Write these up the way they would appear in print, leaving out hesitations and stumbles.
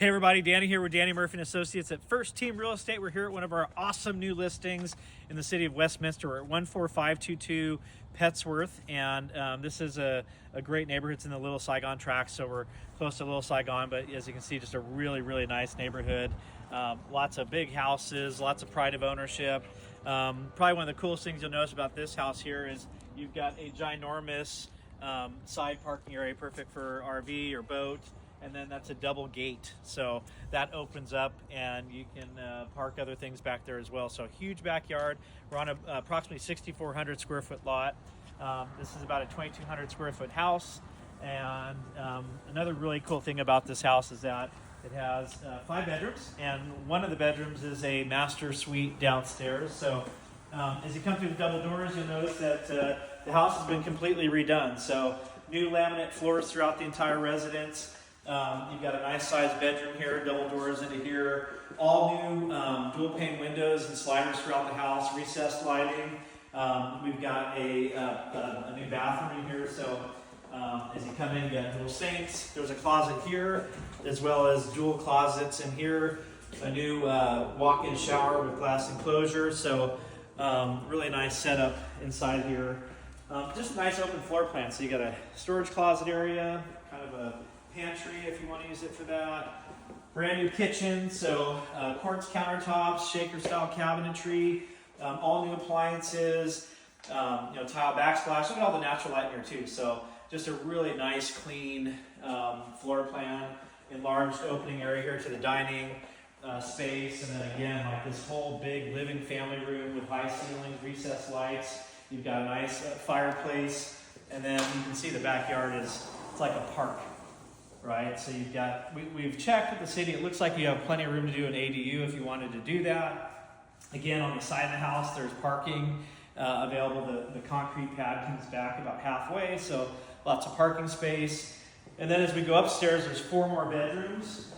Hey everybody, Danny here with Danny Murphy & Associates at First Team Real Estate. We're here at one of our awesome new listings in the city of Westminster. We're at 14522 Petsworth, and this is a great neighborhood. It's in the Little Saigon tract, so we're close to Little Saigon, but as you can see, just a really nice neighborhood. Lots of big houses, lots of pride of ownership. Probably one of the coolest things you'll notice about this house here is you've got a ginormous side parking area, perfect for RV or boat. And then that's a double gate, so that opens up and you can park other things back there as well. So huge backyard. We're on a approximately 6,400 square foot lot. This is about a 2,200 square foot house. And another really cool thing about this house is that it has 5 bedrooms, and one of the bedrooms is a master suite downstairs. So as you come through the double doors, you'll notice that the house has been completely redone. So new laminate floors throughout the entire residence. You've got a nice sized bedroom here, double doors into here, all new dual pane windows and sliders throughout the house, recessed lighting. We've got a new bathroom in here, so as you come in, you got dual sinks. There's a closet here, as well as dual closets in here, a new walk-in shower with glass enclosure, so really nice setup inside here. Just a nice open floor plan, so you got a storage closet area, kind of a pantry if you want to use it for that. Brand new kitchen, so quartz countertops, shaker style cabinetry, all new appliances, tile backsplash. Look at all the natural light here too. So just a really nice clean floor plan. Enlarged opening area here to the dining space, and then again like this whole big living family room with high ceilings, recessed lights. You've got a nice fireplace, and then you can see the backyard it's like a park. Right, so you've got, we've checked with the city, it looks like you have plenty of room to do an ADU if you wanted to do that. Again, on the side of the house, there's parking available. The concrete pad comes back about halfway, so lots of parking space. And then as we go upstairs, there's 4 more bedrooms.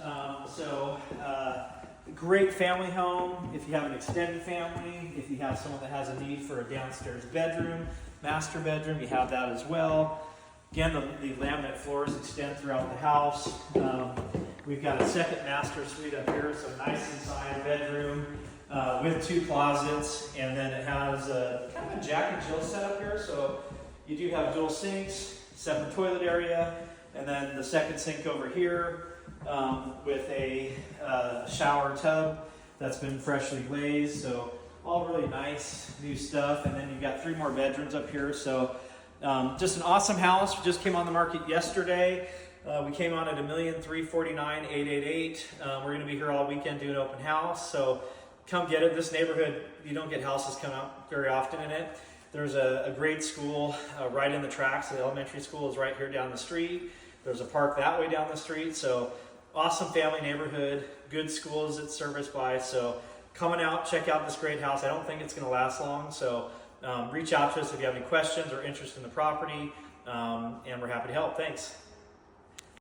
Great family home if you have an extended family, if you have someone that has a need for a downstairs bedroom, master bedroom, you have that as well. Again, the laminate floors extend throughout the house. We've got a second master suite up here, so nice inside bedroom with 2 closets, and then it has kind of a Jack and Jill setup here. So you do have dual sinks, separate toilet area, and then the second sink over here with a shower tub that's been freshly glazed. So all really nice new stuff, and then you've got 3 more bedrooms up here. So just an awesome house. We just came on the market yesterday. We came on at $1,349,888. We're going to be here all weekend doing open house. So come get it. This neighborhood, you don't get houses come out very often in it. There's a great school right in the tracks. The elementary school is right here down the street. There's a park that way down the street. So awesome family neighborhood. Good schools it's serviced by. So coming out, check out this great house. I don't think it's going to last long. So reach out to us if you have any questions or interest in the property, and we're happy to help. Thanks.